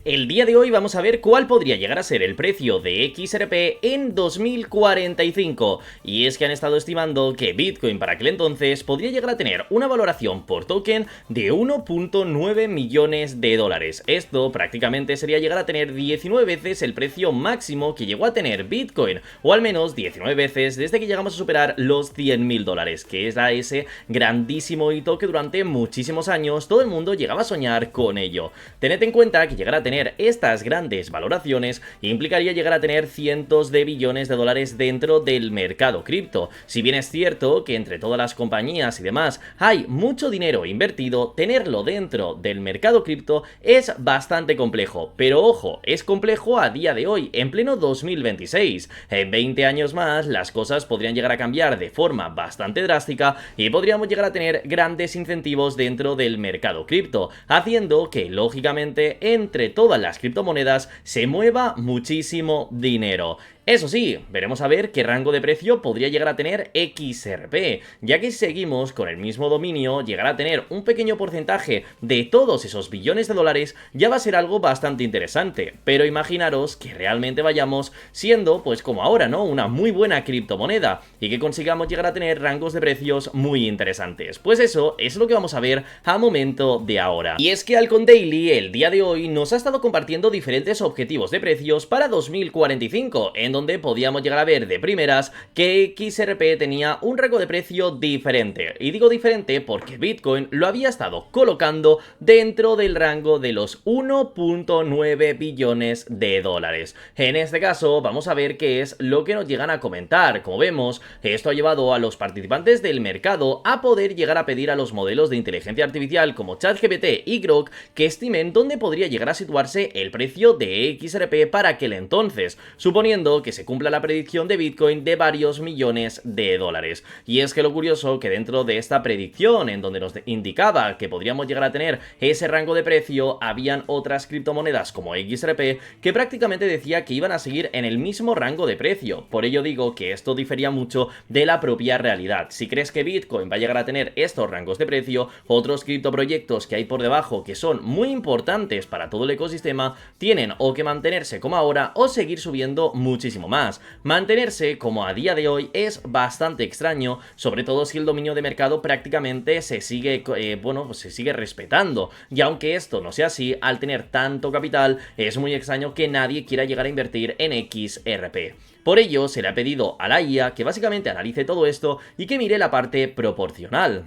El día de hoy vamos a ver cuál podría llegar a ser el precio de XRP en 2045, y es que han estado estimando que Bitcoin para aquel entonces podría llegar a tener una valoración por token de 1.9 millones de dólares. Esto prácticamente sería llegar a tener 19 veces el precio máximo que llegó a tener Bitcoin, o al menos 19 veces desde que llegamos a superar los 100.000 dólares, que era ese grandísimo hito que durante muchísimos años todo el mundo llegaba a soñar con ello. Tened en cuenta que llegar a tener estas grandes valoraciones implicaría llegar a tener cientos de billones de dólares dentro del mercado cripto. Si bien es cierto que entre todas las compañías y demás hay mucho dinero invertido, tenerlo dentro del mercado cripto es bastante complejo. Pero ojo, es complejo a día de hoy, en pleno 2026. En 20 años más las cosas podrían llegar a cambiar de forma bastante drástica y podríamos llegar a tener grandes incentivos dentro del mercado cripto, haciendo que lógicamente entre todas las criptomonedas se mueva muchísimo dinero. Eso sí, veremos a ver qué rango de precio podría llegar a tener XRP, ya que si seguimos con el mismo dominio, llegar a tener un pequeño porcentaje de todos esos billones de dólares ya va a ser algo bastante interesante, pero imaginaros que realmente vayamos siendo, pues como ahora, ¿no?, una muy buena criptomoneda y que consigamos llegar a tener rangos de precios muy interesantes. Pues eso es lo que vamos a ver a momento de ahora. Y es que Altcoin Daily el día de hoy nos ha estado compartiendo diferentes objetivos de precios para 2045, en donde podíamos llegar a ver de primeras que XRP tenía un rango de precio diferente. Y digo diferente porque Bitcoin lo había estado colocando dentro del rango de los 1.9 billones de dólares. En este caso vamos a ver qué es lo que nos llegan a comentar. Como vemos, esto ha llevado a los participantes del mercado a poder llegar a pedir a los modelos de inteligencia artificial como ChatGPT y Grok que estimen dónde podría llegar a situarse el precio de XRP para aquel entonces, suponiendo que se cumpla la predicción de Bitcoin de varios millones de dólares. Y es que lo curioso que dentro de esta predicción, en donde nos indicaba que podríamos llegar a tener ese rango de precio, habían otras criptomonedas como XRP que prácticamente decía que iban a seguir en el mismo rango de precio. Por ello digo que esto difería mucho de la propia realidad. Si crees que Bitcoin va a llegar a tener estos rangos de precio, otros criptoproyectos que hay por debajo que son muy importantes para todo el ecosistema tienen o que mantenerse como ahora o seguir subiendo muchísimo más. Mantenerse como a día de hoy es bastante extraño, sobre todo si el dominio de mercado prácticamente se sigue, se sigue respetando, y aunque esto no sea así, al tener tanto capital es muy extraño que nadie quiera llegar a invertir en XRP. Por ello se le ha pedido a la IA que básicamente analice todo esto y que mire la parte proporcional.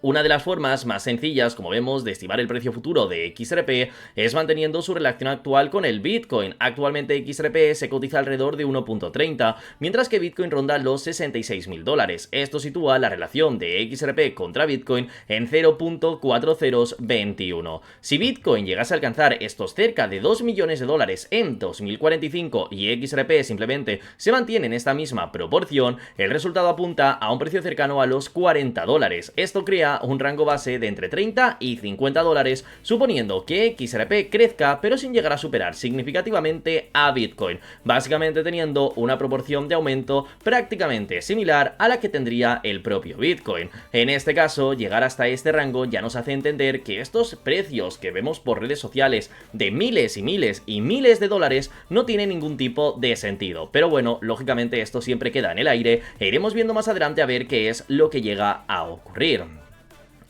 Una de las formas más sencillas, como vemos, de estimar el precio futuro de XRP es manteniendo su relación actual con el Bitcoin. Actualmente XRP se cotiza alrededor de 1.30, mientras que Bitcoin ronda los 66.000 dólares. Esto sitúa la relación de XRP contra Bitcoin en 0.4021. Si Bitcoin llegase a alcanzar estos cerca de 2 millones de dólares en 2045 y XRP simplemente se mantiene en esta misma proporción, el resultado apunta a un precio cercano a los 40 dólares. Esto crea un rango base de entre 30 y 50 dólares, suponiendo que XRP crezca pero sin llegar a superar significativamente a Bitcoin, básicamente teniendo una proporción de aumento prácticamente similar a la que tendría el propio Bitcoin. En este caso, llegar hasta este rango ya nos hace entender que estos precios que vemos por redes sociales de miles y miles y miles de dólares no tienen ningún tipo de sentido. Pero bueno, lógicamente esto siempre queda en el aire e iremos viendo más adelante a ver qué es lo que llega a ocurrir.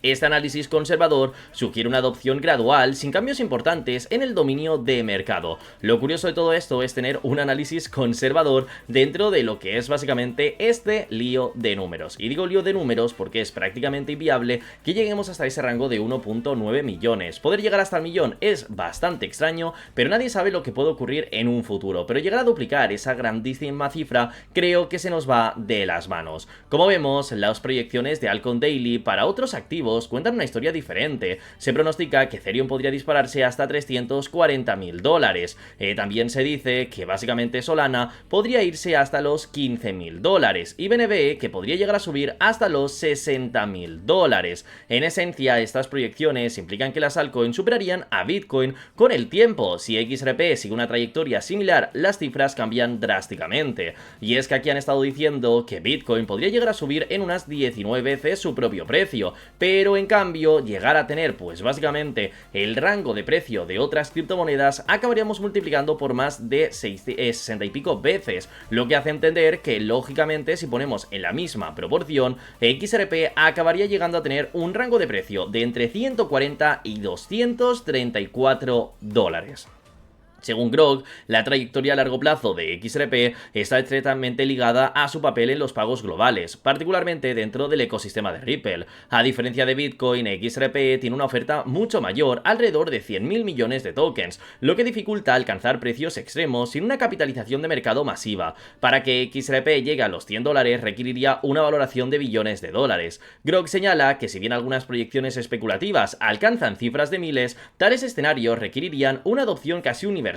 Este análisis conservador sugiere una adopción gradual sin cambios importantes en el dominio de mercado. Lo curioso de todo esto es tener un análisis conservador dentro de lo que es básicamente este lío de números. Y digo lío de números porque es prácticamente inviable que lleguemos hasta ese rango de 1.9 millones. Poder llegar hasta el millón es bastante extraño, pero nadie sabe lo que puede ocurrir en un futuro. Pero llegar a duplicar esa grandísima cifra creo que se nos va de las manos. Como vemos, las proyecciones de Altcoin Daily para otros activos cuentan una historia diferente. Se pronostica que Ethereum podría dispararse hasta 340.000 dólares. También se dice que básicamente Solana podría irse hasta los 15.000 dólares y BNB que podría llegar a subir hasta los 60.000 dólares. En esencia, estas proyecciones implican que las altcoins superarían a Bitcoin con el tiempo. Si XRP sigue una trayectoria similar, las cifras cambian drásticamente. Y es que aquí han estado diciendo que Bitcoin podría llegar a subir en unas 19 veces su propio precio, pero pero en cambio llegar a tener pues básicamente el rango de precio de otras criptomonedas acabaríamos multiplicando por más de 60 y pico veces, lo que hace entender que lógicamente si ponemos en la misma proporción, XRP acabaría llegando a tener un rango de precio de entre 140 y 234 dólares. Según Grok, la trayectoria a largo plazo de XRP está estrechamente ligada a su papel en los pagos globales, particularmente dentro del ecosistema de Ripple. A diferencia de Bitcoin, XRP tiene una oferta mucho mayor, alrededor de 100.000 millones de tokens, lo que dificulta alcanzar precios extremos sin una capitalización de mercado masiva. Para que XRP llegue a los 100 dólares requeriría una valoración de billones de dólares. Grok señala que si bien algunas proyecciones especulativas alcanzan cifras de miles, tales escenarios requerirían una adopción casi universal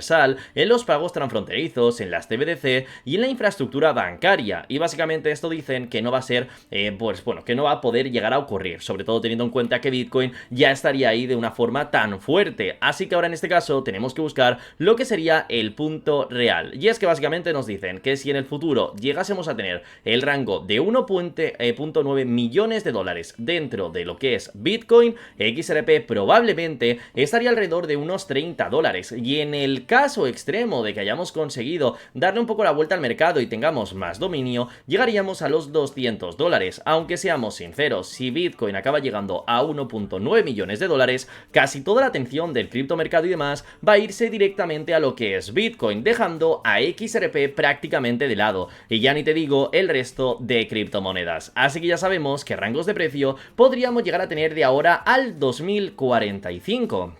en los pagos transfronterizos, en las CBDC y en la infraestructura bancaria, y básicamente esto dicen que no va a ser, que no va a poder llegar a ocurrir, sobre todo teniendo en cuenta que Bitcoin ya estaría ahí de una forma tan fuerte, así que ahora en este caso tenemos que buscar lo que sería el punto real, y es que básicamente nos dicen que si en el futuro llegásemos a tener el rango de 1.9 millones de dólares dentro de lo que es Bitcoin, XRP probablemente estaría alrededor de unos 30 dólares, y en el caso extremo de que hayamos conseguido darle un poco la vuelta al mercado y tengamos más dominio, llegaríamos a los 200 dólares, aunque seamos sinceros, si Bitcoin acaba llegando a 1.9 millones de dólares, casi toda la atención del criptomercado y demás va a irse directamente a lo que es Bitcoin, dejando a XRP prácticamente de lado, y ya ni te digo el resto de criptomonedas. Así que ya sabemos qué rangos de precio podríamos llegar a tener de ahora al 2045.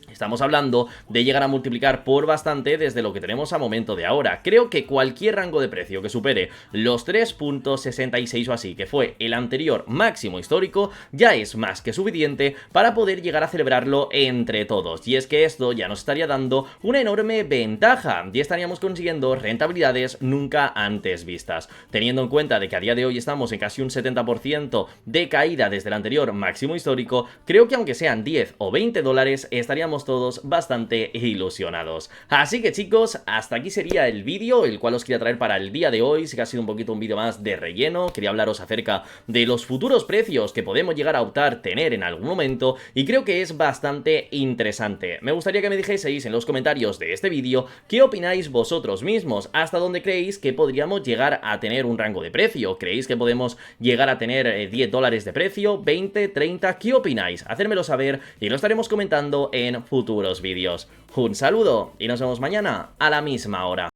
Estamos hablando de llegar a multiplicar por bastante desde lo que tenemos a momento de ahora. Creo que cualquier rango de precio que supere los 3.66 o así, que fue el anterior máximo histórico, ya es más que suficiente para poder llegar a celebrarlo entre todos. Y es que esto ya nos estaría dando una enorme ventaja y estaríamos consiguiendo rentabilidades nunca antes vistas. Teniendo en cuenta de que a día de hoy estamos en casi un 70% de caída desde el anterior máximo histórico, creo que aunque sean 10 o 20 dólares estaríamos todos bastante ilusionados. Así que chicos, hasta aquí sería el vídeo, el cual os quería traer para el día de hoy. Sí que ha sido un poquito un vídeo más de relleno, quería hablaros acerca de los futuros precios que podemos llegar a optar tener en algún momento, y creo que es bastante interesante. Me gustaría que me dijeseis en los comentarios de este vídeo qué opináis vosotros mismos, hasta dónde creéis que podríamos llegar a tener un rango de precio. ¿Creéis que podemos llegar a tener 10 dólares de precio, 20, 30? ¿Qué opináis? Hacérmelo saber y lo estaremos comentando en futuros vídeos. Un saludo y nos vemos mañana a la misma hora.